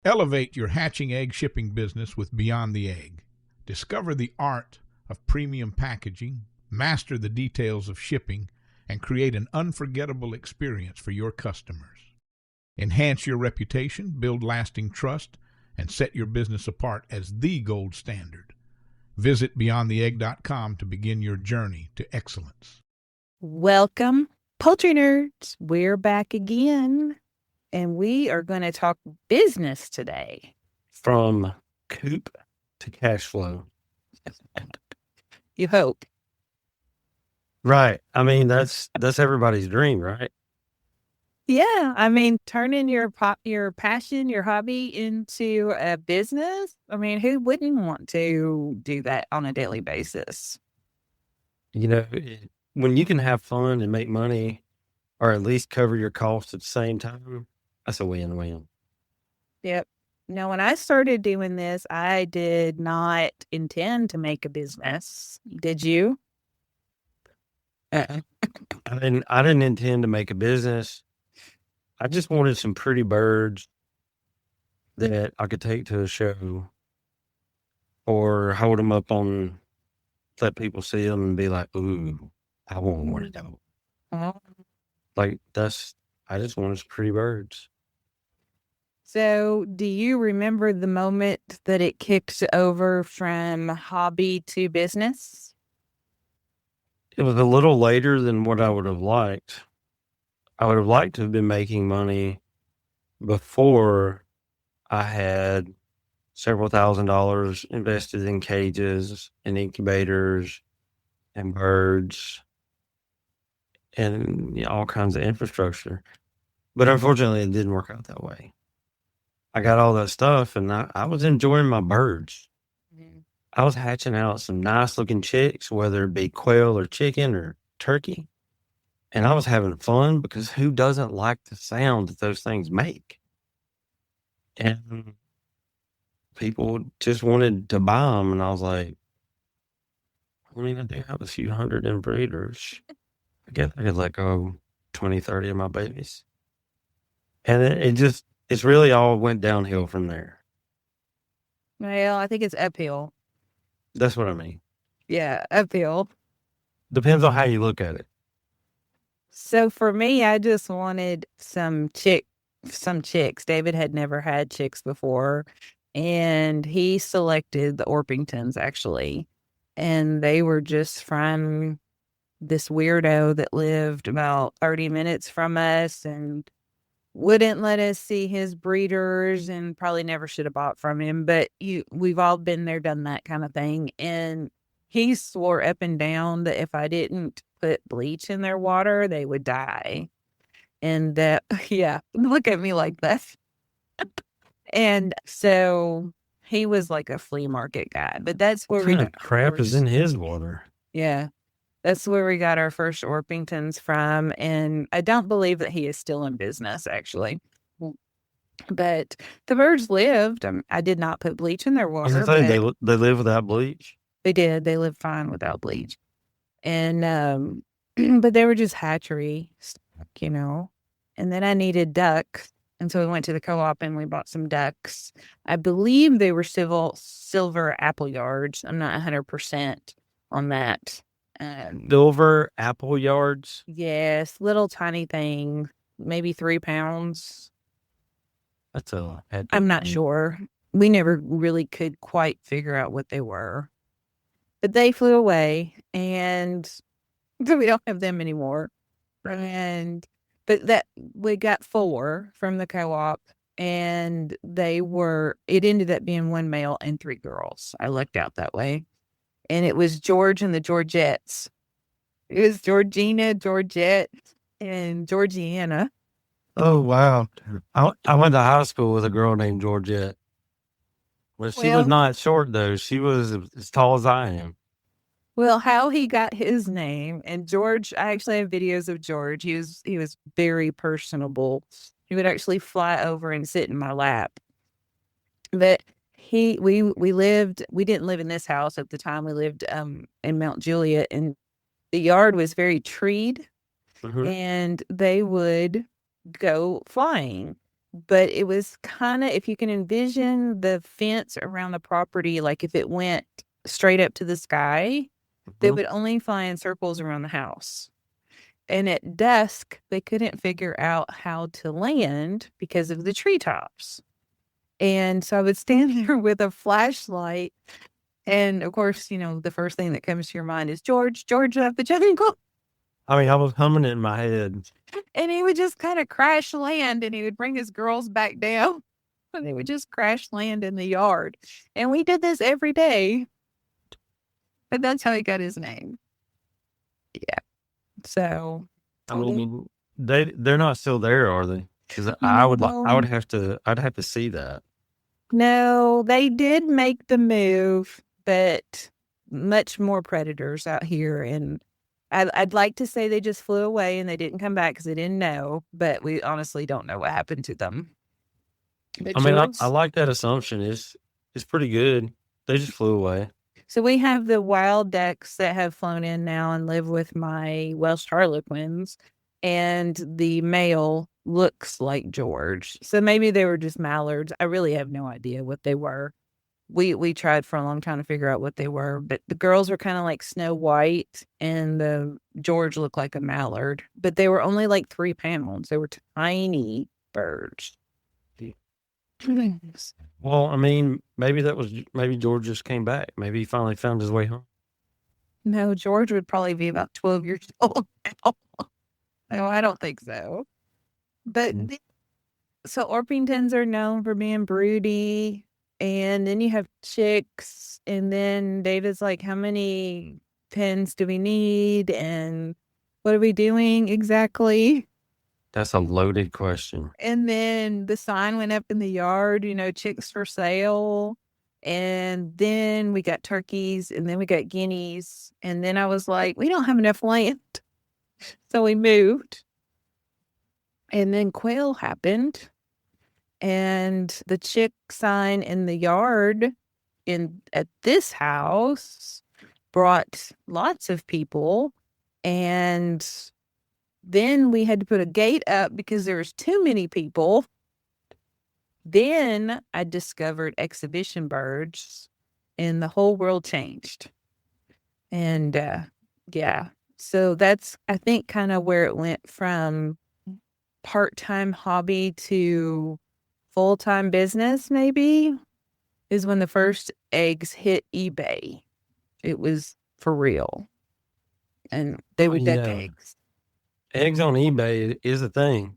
Elevate your hatching egg shipping business with Beyond the Egg. Discover the art of premium packaging, master the details of shipping, and create an unforgettable experience for your customers. Enhance your reputation, build lasting trust, and set your business apart as the gold standard. Visit BeyondTheEgg.com to begin your journey to excellence. Welcome, Poultry Nerds. We're back again, and we are going to talk business today. From Coop to cash flow. You hope. Right. I mean, that's everybody's dream, right? Yeah, I mean, turning your passion, your hobby into a business. I mean, who wouldn't want to do that on a daily basis? You know, when you can have fun and make money, or at least cover your costs at the same time, that's a win-win. Yep. Now, when I started doing this, I did not intend to make a business. Did you? I didn't intend to make a business. I just wanted some pretty birds that I could take to a show or hold them up on, let people see them and be like, ooh, I want one of those. Oh. Like, I just wanted some pretty birds. So, do you remember the moment that it kicked over from hobby to business? It was a little later than what I would have liked. I would have liked to have been making money before I had several $1,000s invested in cages and incubators and birds and all kinds of infrastructure. But unfortunately, it didn't work out that way. I got all that stuff and I was enjoying my birds. Mm-hmm. I was hatching out some nice looking chicks, whether it be quail or chicken or turkey. And I was having fun because who doesn't like the sound that those things make? And people just wanted to buy them. And I was like, I mean, I do have a few hundred inbreeders. I guess I could let go 20, 30 of my babies. And it's really all went downhill from there. Well, I think it's uphill. That's what I mean. Yeah, uphill. Depends on how you look at it. So for me, I just wanted some chicks. David had never had chicks before, and he selected the Orpingtons actually. And they were just from this weirdo that lived about 30 minutes from us and wouldn't let us see his breeders, and probably never should have bought from him. But we've all been there, done that kind of thing. And he swore up and down that if I didn't put bleach in their water, they would die. And yeah, look at me like that. And so he was like a flea market guy, but that's where What kind of crap is in his water? Yeah, that's where we got our first Orpingtons from. And I don't believe that he is still in business, actually. But the birds lived. I did not put bleach in their water. I was saying, they live without bleach? They did. They lived fine without bleach. And, but they were just hatchery stock, And then I needed ducks. And so we went to the co-op and we bought some ducks. I believe they were silver apple yards. I'm not 100% on that. Silver apple yards? Yes, little tiny thing, maybe 3 pounds. That's a head. I'm not sure. We never really could quite figure out what they were. But they flew away, and so we don't have them anymore. But we got 4 from the co-op, and it ended up being 1 male and 3 girls. I lucked out that way. And it was George and the Georgettes. It was Georgina, Georgette, and Georgiana. Oh, wow. I went to high school with a girl named Georgette. Well, she was not short, though. She was as tall as I am. Well, how he got his name, and George, I actually have videos of George. He was very personable. He would actually fly over and sit in my lap. But we didn't live in this house at the time. We lived in Mount Juliet, and the yard was very treed, and they would go flying. but it was kind of, if you can envision the fence around the property, like if it went straight up to the sky, they Mhm. would only fly in circles around the house. And at dusk, they couldn't figure out how to land because of the treetops. And so I would stand there with a flashlight. And of course, the first thing that comes to your mind is George, George left the jungle. I mean, I was humming it in my head. And he would just kind of crash land and he would bring his girls back down. And they would just crash land in the yard. And we did this every day. But that's how he got his name. Yeah. So I mean, they're not still there, are they? Because no, I'd have to see that. no, they did make the move, but much more predators out here. And I'd like to say they just flew away and they didn't come back because they didn't know, but we honestly don't know what happened to them. But I mean, I George, like that assumption. It's pretty good. They just flew away. so we have the wild ducks that have flown in now and live with my Welsh Harlequins, and the male looks like George. So maybe they were just mallards. I really have no idea what they were. We tried for a long time to figure out what they were, but the girls were kind of like Snow White, and the George looked like a mallard. But they were only like 3 pounds. They were tiny birds. Well, I mean, maybe George just came back. Maybe he finally found his way home. No, George would probably be about 12 years old now. No, I don't think so. But so Orpingtons are known for being broody, and then you have chicks, and then David's like, how many pens do we need, and what are we doing exactly? That's a loaded question. And then the sign went up in the yard, chicks for sale. And then we got turkeys, and then we got guineas. And then I was like, we don't have enough land. So we moved. And then quail happened. And the chick sign in the yard at this house brought lots of people. And then we had to put a gate up because there was too many people. Then I discovered exhibition birds and the whole world changed. And yeah, so that's, I think, kind of where it went from part-time hobby to full-time business, maybe, is when the first eggs hit eBay. It was for real. And they were duck eggs. Eggs on eBay is a thing.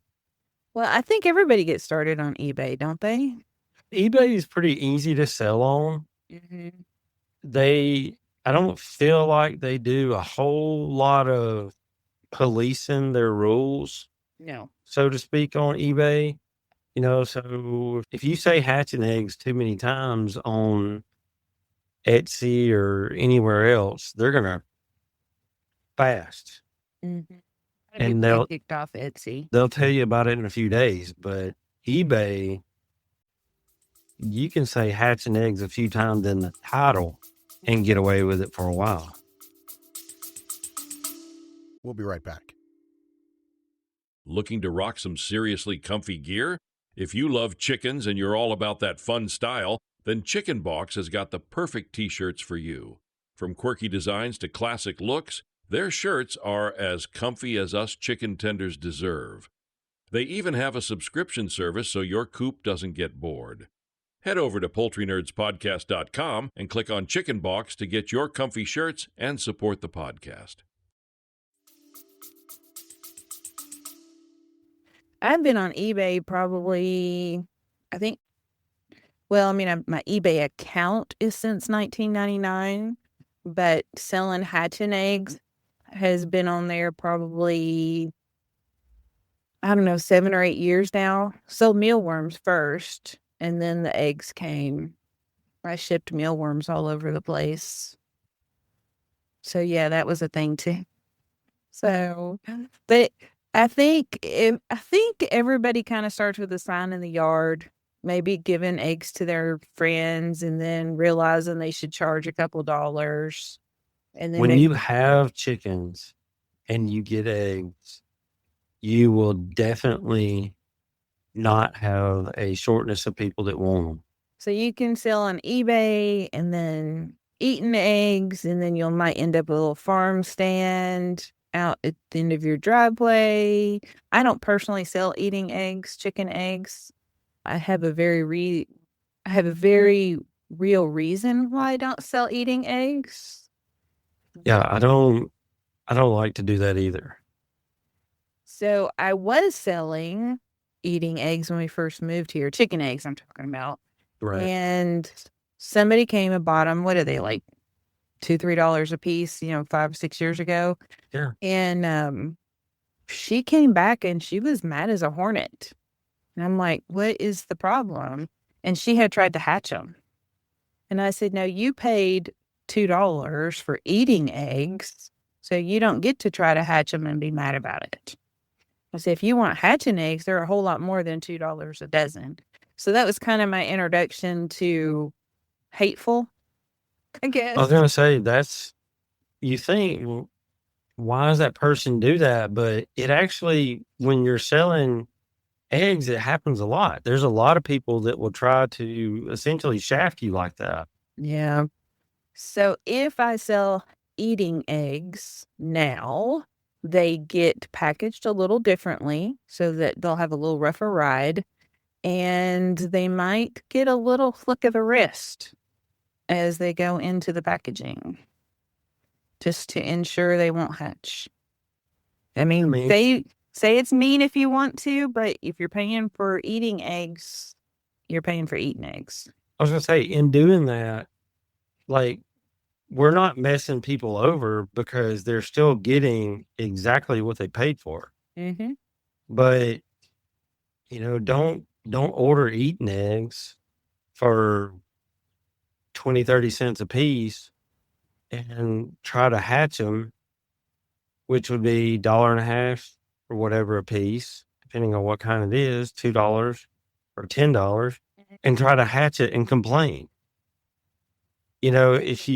Well, I think everybody gets started on eBay, don't they? eBay is pretty easy to sell on. Mm-hmm. I don't feel like they do a whole lot of policing their rules, No. so to speak, on eBay. So if you say hatching eggs too many times on Etsy or anywhere else, they're gonna fast. Mm-hmm. And they'll get kicked off Etsy. They'll tell you about it in a few days, but eBay, you can say hatching eggs a few times in the title and get away with it for a while. We'll be right back. Looking to rock some seriously comfy gear? If you love chickens and you're all about that fun style, then Chicken Box has got the perfect t-shirts for you. From quirky designs to classic looks, their shirts are as comfy as us chicken tenders deserve. They even have a subscription service so your coop doesn't get bored. Head over to PoultryNerdsPodcast.com and click on Chicken Box to get your comfy shirts and support the podcast. I've been on eBay probably, I think, my eBay account is since 1999, but selling hatching eggs has been on there probably, I don't know, 7 or 8 years now. Sold mealworms first, and then the eggs came. I shipped mealworms all over the place. So yeah, that was a thing too. So, but I think everybody kind of starts with a sign in the yard, maybe giving eggs to their friends, and then realizing they should charge a couple dollars. And then when you have chickens and you get eggs, you will definitely not have a shortness of people that want them. So you can sell on eBay and then eating eggs, and then you might end up with a little farm stand out at the end of your driveway. I don't personally sell eating eggs, chicken eggs. I have a very real reason why I don't sell eating eggs. Yeah, I don't like to do that either. So I was selling eating eggs when we first moved here, chicken eggs I'm talking about. Right. And somebody came and bought them. What are they, like $2-3 a piece, 5-6 years ago? Yeah. And she came back and she was mad as a hornet. And I'm like, what is the problem? And she had tried to hatch them. And I said, no, you paid $2 for eating eggs, so you don't get to try to hatch them and be mad about it. I said, if you want hatching eggs, they're a whole lot more than $2 a dozen. So that was kind of my introduction to hateful, I guess. I was going to say, you think, well, why does that person do that? But it actually, when you're selling eggs, it happens a lot. There's a lot of people that will try to essentially shaft you like that. Yeah. So if I sell eating eggs now, they get packaged a little differently so that they'll have a little rougher ride, and they might get a little flick of the wrist as they go into the packaging, just to ensure they won't hatch. I mean, they say it's mean if you want to, but if you're paying for eating eggs, you're paying for eating eggs. I was going to say, in doing that, like, we're not messing people over because they're still getting exactly what they paid for. Mm-hmm. But, don't order eating eggs for 20-30 cents a piece and try to hatch them, which would be $1.50 or whatever a piece, depending on what kind it is, $2 or $10, and try to hatch it and complain. If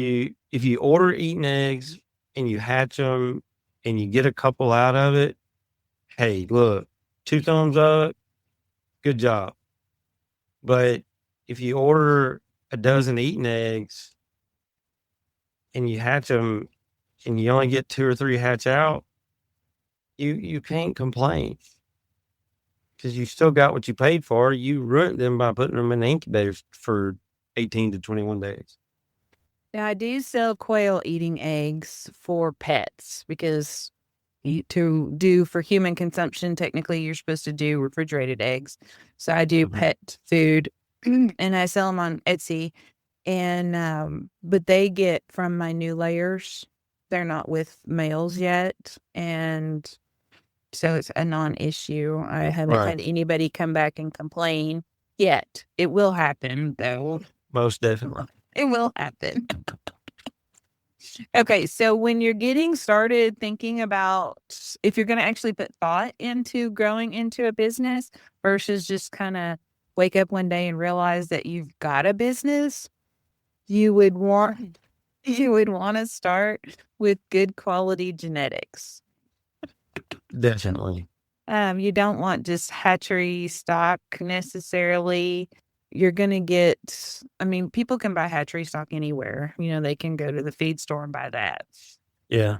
you order eating eggs and you hatch them and you get a couple out of it, hey, look, 2 thumbs up, good job. But if you order a dozen eating eggs and you hatch them and you only get 2 or 3 hatch out, you can't complain because you still got what you paid for. You ruined them by putting them in incubators for 18 to 21 days. Now, I do sell quail eating eggs for pets because to do for human consumption, technically you're supposed to do refrigerated eggs. So I do pet food and I sell them on Etsy. And but they get from my new layers. They're not with males yet. And so it's a non-issue. I haven't had anybody come back and complain yet. It will happen, though. Most definitely. It will happen. Okay, so when you're getting started thinking about if you're going to actually put thought into growing into a business versus just kind of wake up one day and realize that you've got a business, you would want to start with good quality genetics. Definitely. You don't want just hatchery stock necessarily. You're going to get, people can buy hatchery stock anywhere. They can go to the feed store and buy that. Yeah.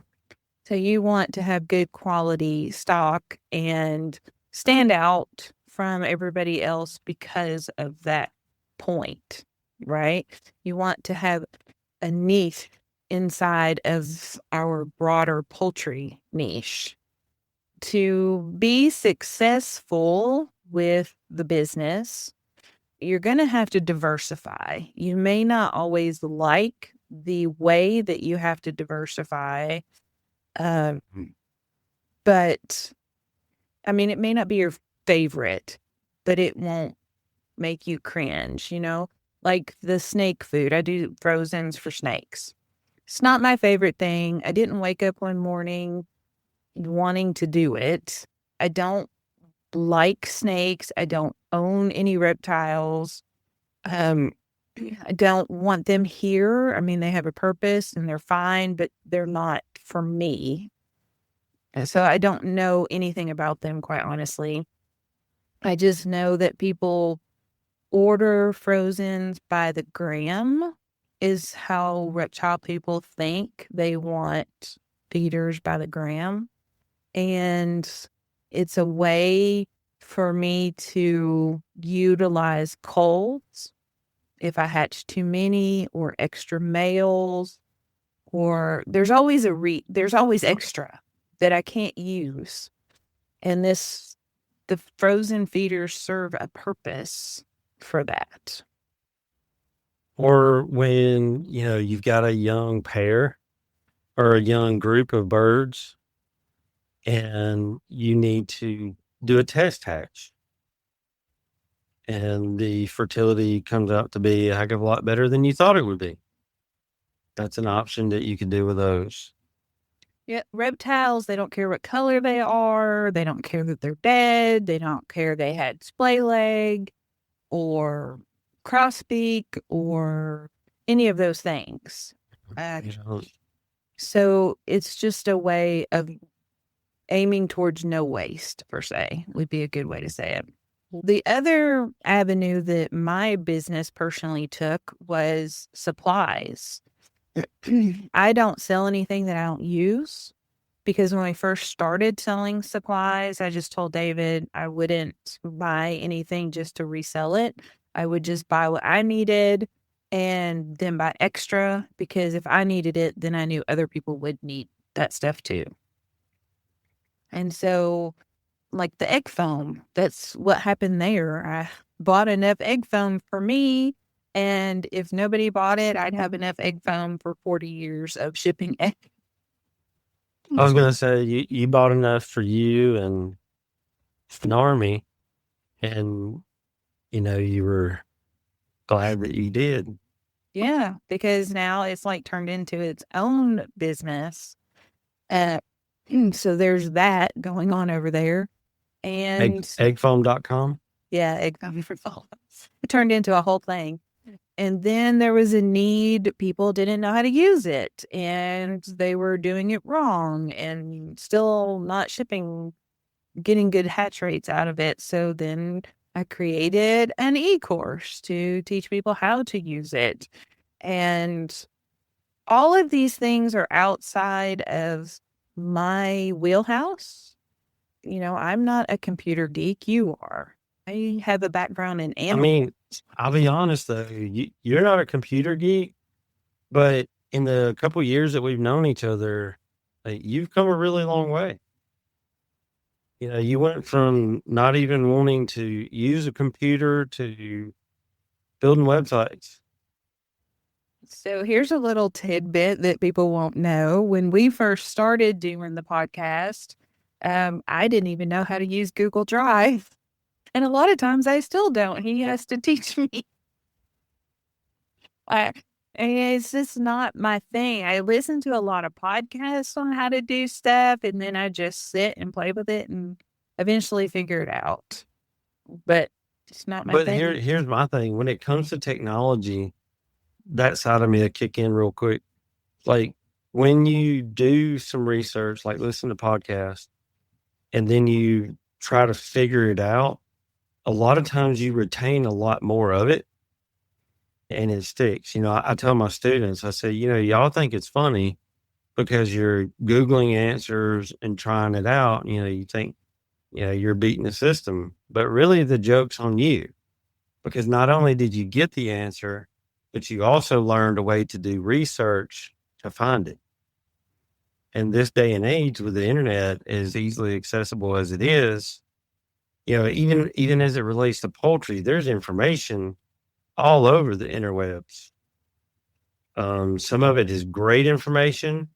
So you want to have good quality stock and stand out from everybody else because of that point, right? You want to have a niche inside of our broader poultry niche. To be successful with the business, you're going to have to diversify. You may not always like the way that you have to diversify, but it may not be your favorite, but it won't make you cringe, like the snake food. I do frozens for snakes. It's not my favorite thing. I didn't wake up one morning wanting to do it. I don't like snakes. I don't own any reptiles. I don't want them here. They have a purpose and they're fine, but they're not for me. And so I don't know anything about them, quite honestly. I just know that people order frozens by the gram is how reptile people think. They want feeders by the gram. And it's a way for me to utilize colds if I hatch too many or extra males, or there's always there's always extra that I can't use. And the frozen feeders serve a purpose for that. Or when, you've got a young pair or a young group of birds and you need to do a test hatch and the fertility comes out to be a heck of a lot better than you thought it would be. That's an option that you can do with those. Yeah, reptiles, they don't care what color they are. They don't care that they're dead. They don't care they had splay leg or crossbeak or any of those things. So it's just a way of aiming towards no waste, per se, would be a good way to say it. The other avenue that my business personally took was supplies. I don't sell anything that I don't use, because when I first started selling supplies, I just told David I wouldn't buy anything just to resell it. I would just buy what I needed and then buy extra, because if I needed it, then I knew other people would need that stuff too. And so, like the egg foam, that's what happened there. I bought enough egg foam for me, and if nobody bought it, I'd have enough egg foam for 40 years of shipping eggs. I was going to say, you bought enough for you and an army, and, you were glad that you did. Yeah, because now it's like turned into its own business. So there's that going on over there. And Eggfoam.com? yeah, egg foam for fall. It turned into a whole thing. And then there was a need. People didn't know how to use it, and they were doing it wrong and still not getting good hatch rates out of it. So then I created an e-course to teach people how to use it. And all of these things are outside of my wheelhouse. I'm not a computer geek. You are. I have a background in animals. I'll be honest though, you're not a computer geek, but in the couple years that we've known each other, you've come a really long way. You went from not even wanting to use a computer to building websites. So here's a little tidbit that people won't know. When we first started doing the podcast, I didn't even know how to use Google Drive. And a lot of times I still don't. He has to teach me. It's just not my thing. I listen to a lot of podcasts on how to do stuff, and then I just sit and play with it and eventually figure it out. But it's not my thing. But here's my thing. When it comes to technology, that side of me will kick in real quick. Like when you do some research, like listen to podcasts, and then you try to figure it out, a lot of times you retain a lot more of it and it sticks. I tell my students, I say, y'all think it's funny because you're Googling answers and trying it out. You think, you're beating the system, but really the joke's on you, because not only did you get the answer, but you also learned a way to do research to find it. And this day and age with the internet, as easily accessible as it is, even as it relates to poultry, there's information all over the interwebs. Some of it is great information,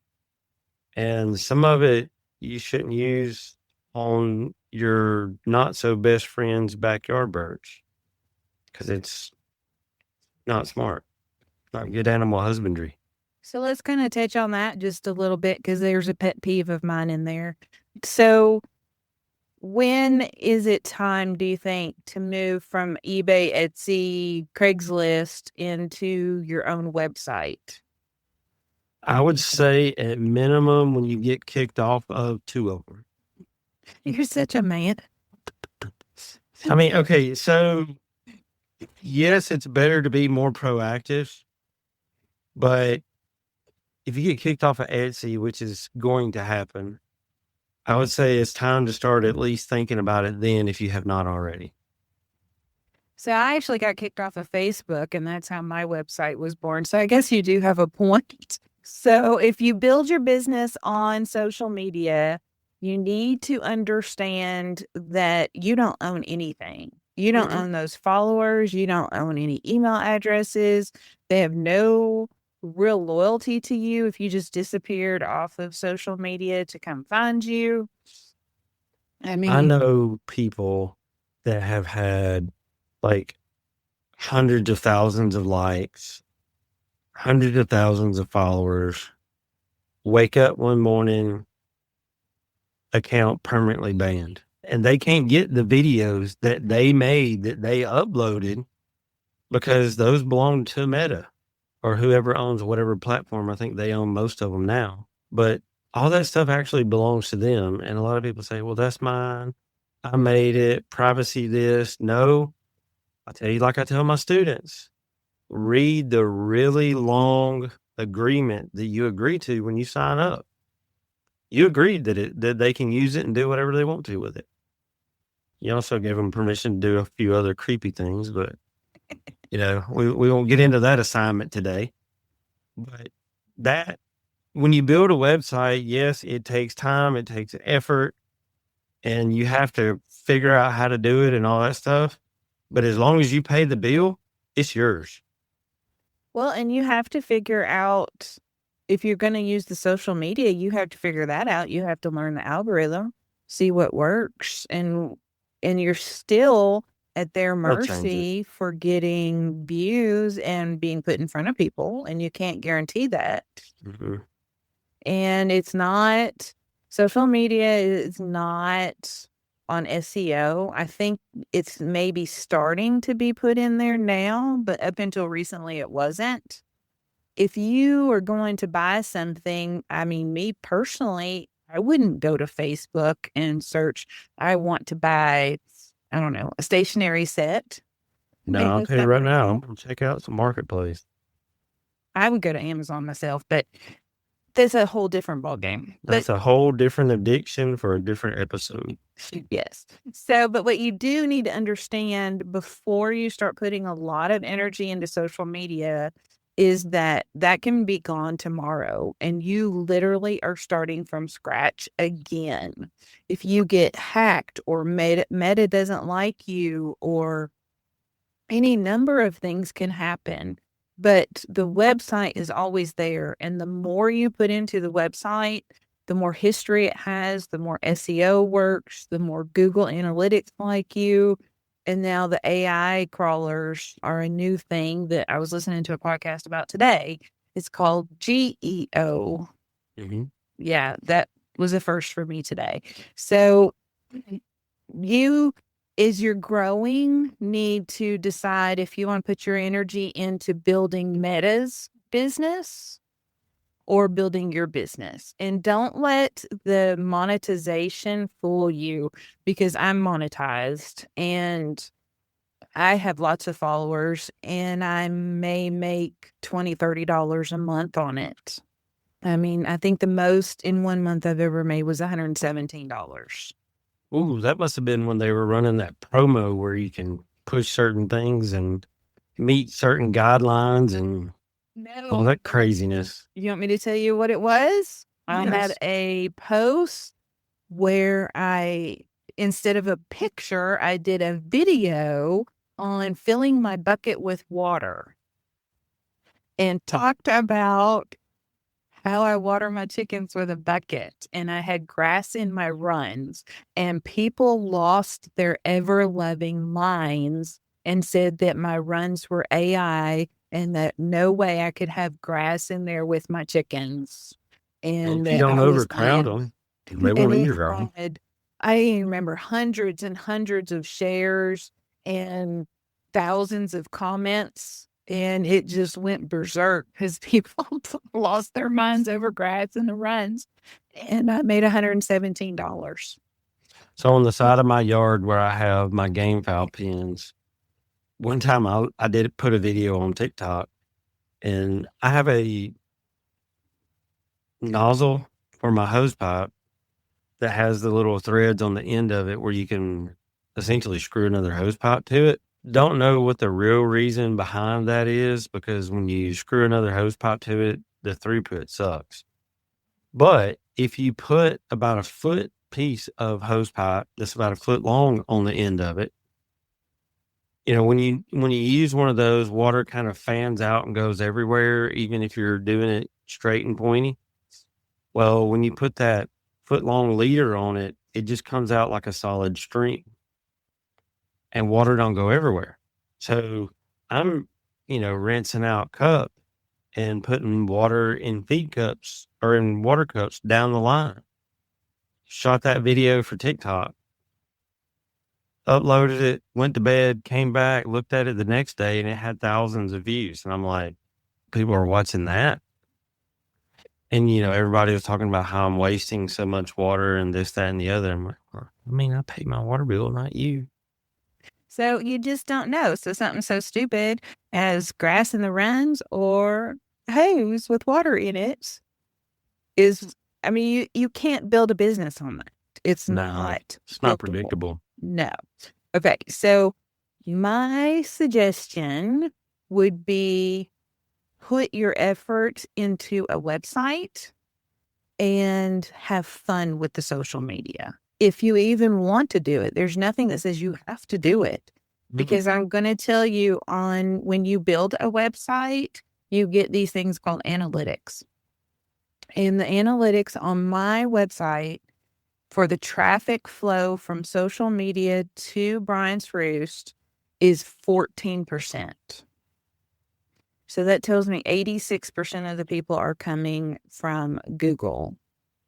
and some of it you shouldn't use on your not so best friend's backyard birds, because it's not smart, not good animal husbandry. So let's kind of touch on that just a little bit, because there's a pet peeve of mine in there. So when is it time, do you think, to move from eBay, Etsy, Craigslist into your own website? I would say at minimum when you get kicked off of 2 of them. You're such a man. I mean, okay, so yes, it's better to be more proactive, but if you get kicked off of Etsy, which is going to happen, I would say it's time to start at least thinking about it then if you have not already. So I actually got kicked off of Facebook, and that's how my website was born. So I guess you do have a point. So if you build your business on social media, you need to understand that you don't own anything. You don't own those followers. You don't own any email addresses. They have no real loyalty to you if you just disappeared off of social media to come find you. I mean, I know people that have had like hundreds of thousands of likes, hundreds of thousands of followers, wake up one morning, account permanently banned. And they can't get the videos that they made that they uploaded because those belong to Meta or whoever owns whatever platform. I think they own most of them now. But all that stuff actually belongs to them. And a lot of people say, well, that's mine. I made it. Privacy this. No, I tell you, like I tell my students, read the really long agreement that you agree to when you sign up. You agreed that they can use it and do whatever they want to with it. You also gave them permission to do a few other creepy things, but we won't get into that assignment today. But that when you build a website, yes, it takes time, it takes effort, and you have to figure out how to do it and all that stuff. But as long as you pay the bill, it's yours. well, and you have to figure out if you're going to use the social media, you have to figure that out. You have to learn the algorithm, see what works, and you're still at their mercy for getting views and being put in front of people, and you can't guarantee that. Mm-hmm. And it's not, social media is not on SEO. I think it's maybe starting to be put in there now, but up until recently it wasn't. If you are going to buy something, I mean, me personally, I wouldn't go to Facebook and search, I want to buy, I don't know, a stationery set. No, I'll tell you right now, I'm going to check out some marketplace. I would go to Amazon myself, but that's a whole different ballgame. That's a whole different addiction for a different episode. Yes. So, but what you do need to understand before you start putting a lot of energy into social media is that can be gone tomorrow, and you literally are starting from scratch again. If you get hacked or Meta doesn't like you, or any number of things can happen, but the website is always there. And the more you put into the website, the more history it has, the more SEO works, the more Google Analytics like you. And now the AI crawlers are a new thing that I was listening to a podcast about today. It's called GEO. Mm-hmm. Yeah, that was a first for me today. So as you're growing, need to decide if you want to put your energy into building Meta's business or building your business. And don't let the monetization fool you, because I'm monetized and I have lots of followers and I may make $20, $30 a month on it. I mean, I think the most in 1 month I've ever made was $117. Ooh, that must have been when they were running that promo where you can push certain things and meet certain guidelines and all that craziness. You want me to tell you what it was? I had a post where instead of a picture, I did a video on filling my bucket with water and talked about how I water my chickens with a bucket, and I had grass in my runs, and people lost their ever-loving minds and said that my runs were AI and that no way I could have grass in there with my chickens. And if you don't overcrowd them, they won't eat your own. I remember hundreds and hundreds of shares and thousands of comments. And it just went berserk because people lost their minds over grass in the runs. And I made $117. So on the side of my yard where I have my game fowl pens, one time I did put a video on TikTok, and I have a nozzle for my hose pipe that has the little threads on the end of it where you can essentially screw another hose pipe to it. Don't know what the real reason behind that is, because when you screw another hose pipe to it, the throughput sucks. But if you put about a foot piece of hose pipe that's about a foot long on the end of it, when you use one of those, water kind of fans out and goes everywhere, even if you're doing it straight and pointy. Well, when you put that foot long leader on it, it just comes out like a solid stream, and water don't go everywhere. So I'm, rinsing out cup and putting water in feed cups or in water cups down the line. Shot that video for TikTok, uploaded it, went to bed, came back, looked at it the next day, and it had thousands of views. And I'm like, people are watching that. And, everybody was talking about how I'm wasting so much water and this, that, and the other. I'm like, well, I pay my water bill, not you. So you just don't know. So something so stupid as grass in the runs or hose with water in it you can't build a business on that. It's not. It's not predictable. No. Okay. So my suggestion would be put your effort into a website and have fun with the social media. If you even want to do it, there's nothing that says you have to do it. Because I'm going to tell you, when you build a website, you get these things called analytics. And the analytics on my website for the traffic flow from social media to Brian's Roost is 14%. So that tells me 86% of the people are coming from Google.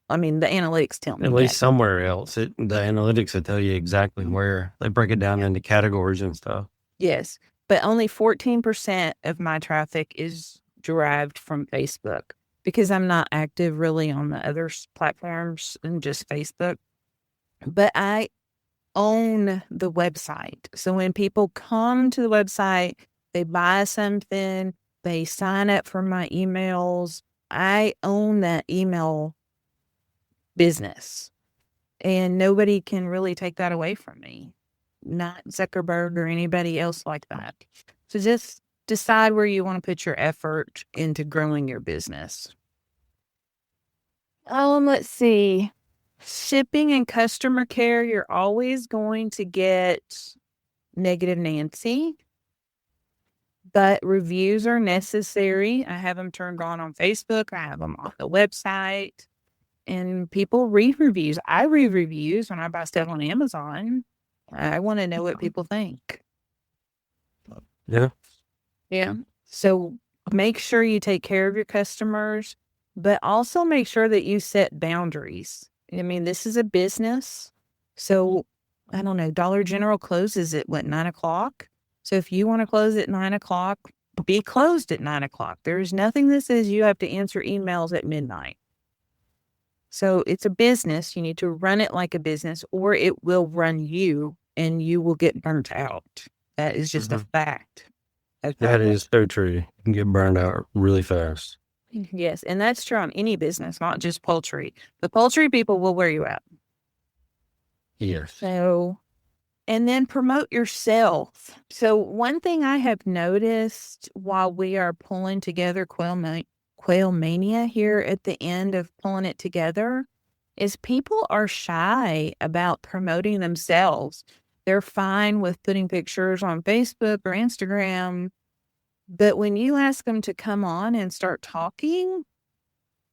The analytics tell me at least somewhere else. The analytics will tell you exactly where. They break it down into categories and stuff. Yes, but only 14% of my traffic is derived from Facebook, because I'm not active really on the other platforms than just Facebook. But I own the website. So when people come to the website, they buy something, they sign up for my emails, I own that email business, and nobody can really take that away from me, not Zuckerberg or anybody else like that. So just decide where you want to put your effort into growing your business. Let's see. Shipping and customer care, you're always going to get negative Nancy, but reviews are necessary. I have them turned on Facebook. I have them on the website. And people read reviews. I read reviews when I buy stuff on Amazon. I want to know what people think. Yeah. Yeah. So make sure you take care of your customers, but also make sure that you set boundaries. This is a business. So, I don't know, Dollar General closes at 9:00? So if you want to close at 9:00, be closed at 9:00. There's nothing that says you have to answer emails at midnight. So it's a business. You need to run it like a business, or it will run you and you will get burnt out. That is just a fact. That is so true. You can get burned out really fast. Yes. And that's true on any business, not just poultry. The poultry people will wear you out. Yes. So, and then promote yourself. So one thing I have noticed while we are pulling together Quail Mania here at the end of pulling it together is people are shy about promoting themselves. They're fine with putting pictures on Facebook or Instagram, but when you ask them to come on and start talking,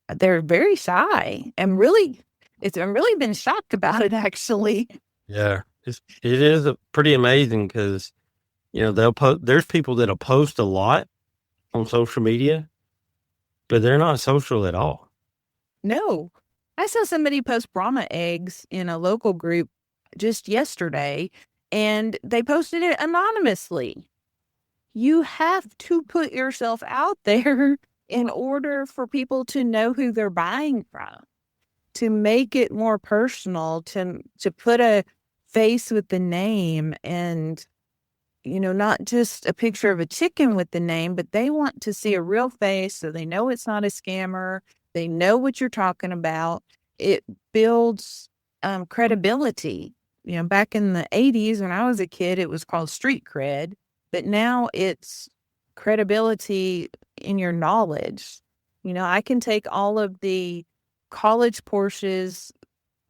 they're very shy. And really, I've really been shocked about it, actually. Yeah, it is pretty amazing because, there's people that'll post a lot on social media, but they're not social at all. No. I saw somebody post Brahma eggs in a local group just yesterday, and they posted it anonymously. You have to put yourself out there in order for people to know who they're buying from. to make it more personal, to put a face with the name, and not just a picture of a chicken with the name, but they want to see a real face so they know it's not a scammer. They know what you're talking about. It builds credibility. Back in the 80s when I was a kid, it was called street cred, but now it's credibility in your knowledge. I can take all of the college courses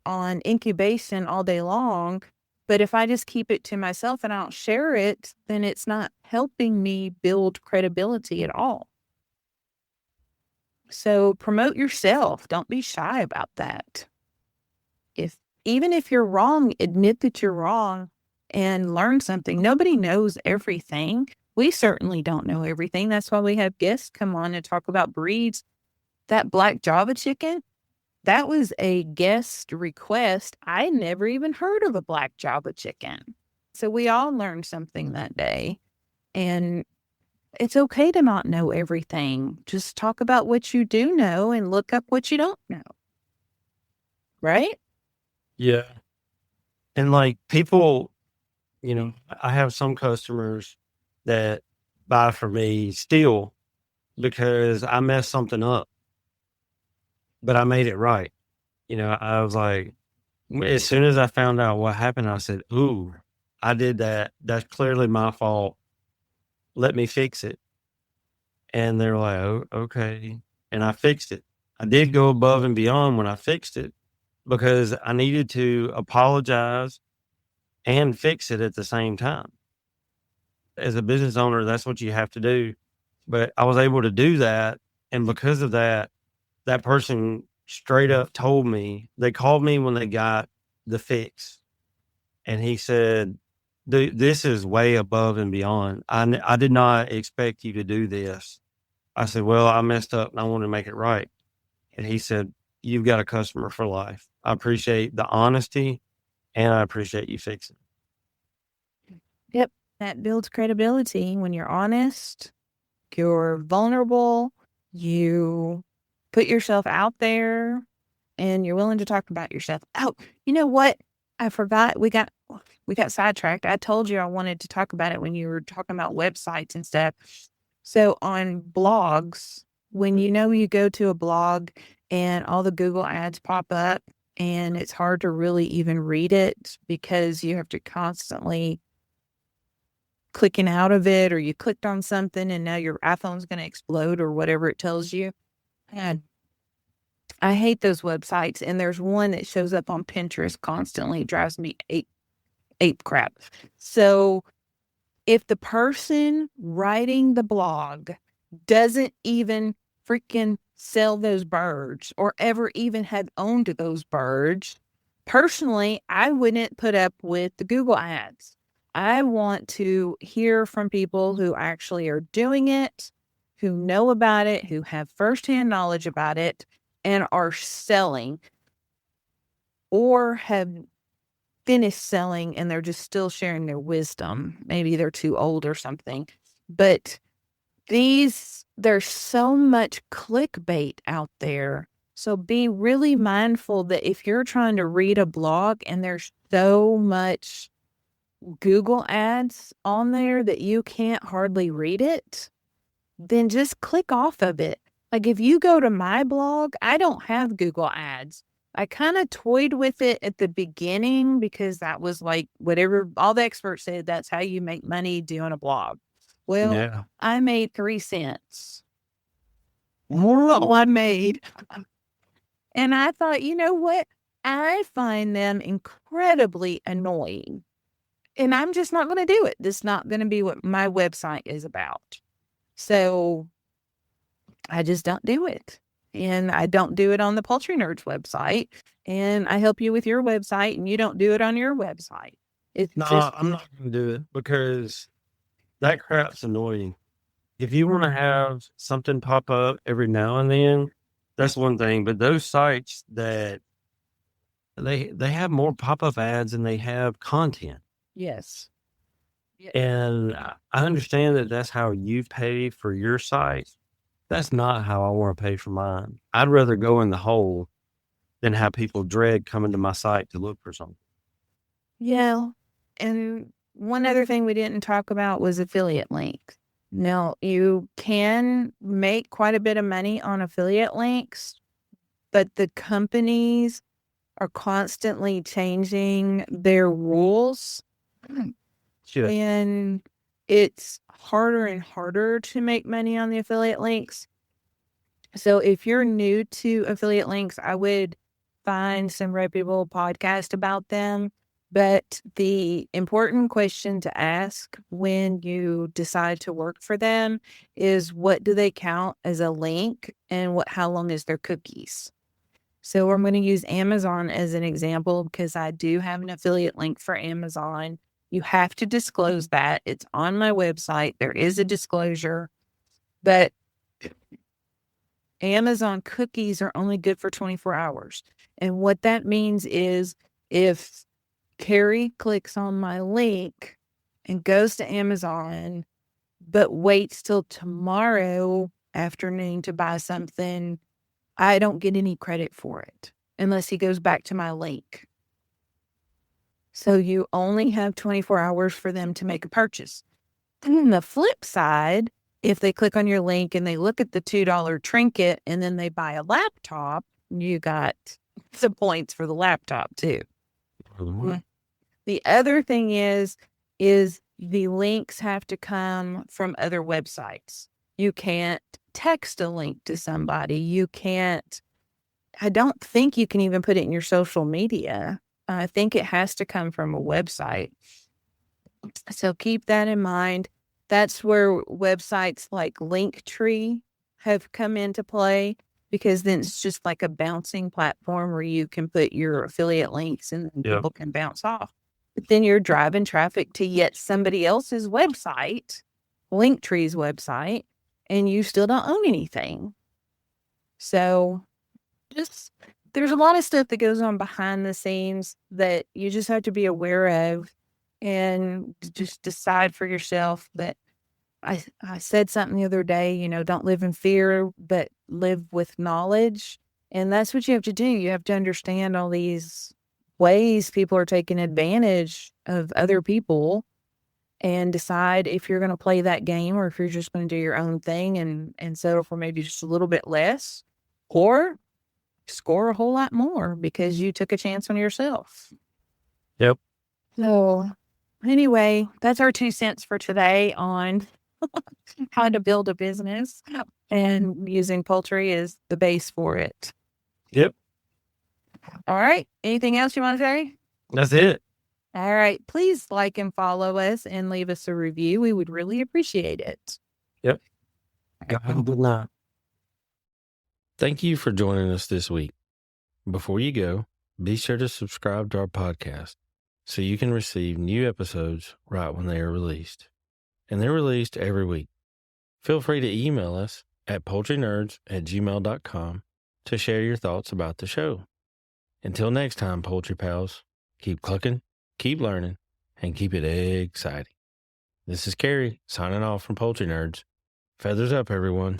on incubation all day long, but if I just keep it to myself and I don't share it, then it's not helping me build credibility at all. So promote yourself. Don't be shy about that. Even if you're wrong, admit that you're wrong and learn something. Nobody knows everything. We certainly don't know everything. That's why we have guests come on and talk about breeds. That black Java chicken, that was a guest request. I never even heard of a black Java chicken. So we all learned something that day. And it's okay to not know everything. Just talk about what you do know and look up what you don't know. Right? Yeah. And like people, I have some customers that buy from me still because I messed something up, but I made it right. I was like, as soon as I found out what happened, I said, ooh, I did that. That's clearly my fault. Let me fix it. And they're like, oh, okay. And I fixed it. I did go above and beyond when I fixed it because I needed to apologize and fix it at the same time. As a business owner, that's what you have to do. But I was able to do that. And because of that, that person straight up told me, they called me when they got the fix. And he said, this is way above and beyond. I did not expect you to do this. I said, well, I messed up and I want to make it right. And he said, you've got a customer for life. I appreciate the honesty and I appreciate you fixing it. Yep. That builds credibility when you're honest, you're vulnerable, you put yourself out there, and you're willing to talk about yourself. Oh, you know what? I forgot. We got sidetracked. I told you I wanted to talk about it when you were talking about websites and stuff. So on blogs, when you go to a blog and all the Google ads pop up and it's hard to really even read it because you have to constantly clicking out of it, or you clicked on something and now your iPhone's going to explode or whatever it tells you. And I hate those websites. And there's one that shows up on Pinterest constantly. It drives me ape crap. So if the person writing the blog doesn't even freaking sell those birds or ever even have owned those birds, personally, I wouldn't put up with the Google ads. I want to hear from people who actually are doing it, who know about it, who have firsthand knowledge about it, and are selling or have finished selling and they're just still sharing their wisdom. Maybe they're too old or something. But there's so much clickbait out there. So be really mindful that if you're trying to read a blog and there's so much Google ads on there that you can't hardly read it, then just click off of it. Like if you go to my blog, I don't have Google ads. I kind of toyed with it at the beginning because that was like whatever all the experts said, that's how you make money doing a blog. Well, yeah. I made 3 cents. I made. And I thought, you know what? I find them incredibly annoying. And I'm just not going to do it. This is not going to be what my website is about. So I just don't do it. And I don't do it on the Poultry Nerds website. And I help you with your website and you don't do it on your website. I'm not going to do it because that crap's annoying. If you want to have something pop up every now and then, that's one thing. But those sites that they have more pop-up ads than they have content. Yes. And I understand that that's how you pay for your site. That's not how I want to pay for mine. I'd rather go in the hole than have people dread coming to my site to look for something. Yeah. And one other thing we didn't talk about was affiliate links. Now, you can make quite a bit of money on affiliate links, but the companies are constantly changing their rules. Shit. And it's harder and harder to make money on the affiliate links. So if you're new to affiliate links, I would find some reputable podcast about them. But the important question to ask when you decide to work for them is, what do they count as a link, and how long is their cookies? So I'm going to use Amazon as an example because I do have an affiliate link for Amazon. You have to disclose that. It's on my website. There is a disclosure, but Amazon cookies are only good for 24 hours. And what that means is, if Carrie clicks on my link and goes to Amazon, but waits till tomorrow afternoon to buy something, I don't get any credit for it unless he goes back to my link. So you only have 24 hours for them to make a purchase. Then the flip side, if they click on your link and they look at the $2 trinket and then they buy a laptop, you got some points for the laptop too. The other thing is the links have to come from other websites. You can't text a link to somebody. I don't think you can even put it in your social media. I think it has to come from a website. So keep that in mind. That's where websites like Linktree have come into play, because then it's just like a bouncing platform where you can put your affiliate links and people can bounce off. But then you're driving traffic to yet somebody else's website, Linktree's website, and you still don't own anything. So there's a lot of stuff that goes on behind the scenes that you just have to be aware of, and just decide for yourself that I said something the other day, don't live in fear, but live with knowledge. And that's what you have to do. You have to understand all these ways people are taking advantage of other people, and decide if you're going to play that game or if you're just going to do your own thing and settle for maybe just a little bit less, or score a whole lot more because you took a chance on yourself. Yep. So anyway, that's our 2 cents for today on how to build a business, and using poultry as the base for it. Yep. All right. Anything else you want to say? That's it. All right. Please like and follow us and leave us a review. We would really appreciate it. Yep. Have a good night. Thank you for joining us this week. Before you go, be sure to subscribe to our podcast so you can receive new episodes right when they are released. And they're released every week. Feel free to email us at poultrynerds@gmail.com to share your thoughts about the show. Until next time, Poultry Pals, keep clucking, keep learning, and keep it exciting. This is Carrie signing off from Poultry Nerds. Feathers up, everyone.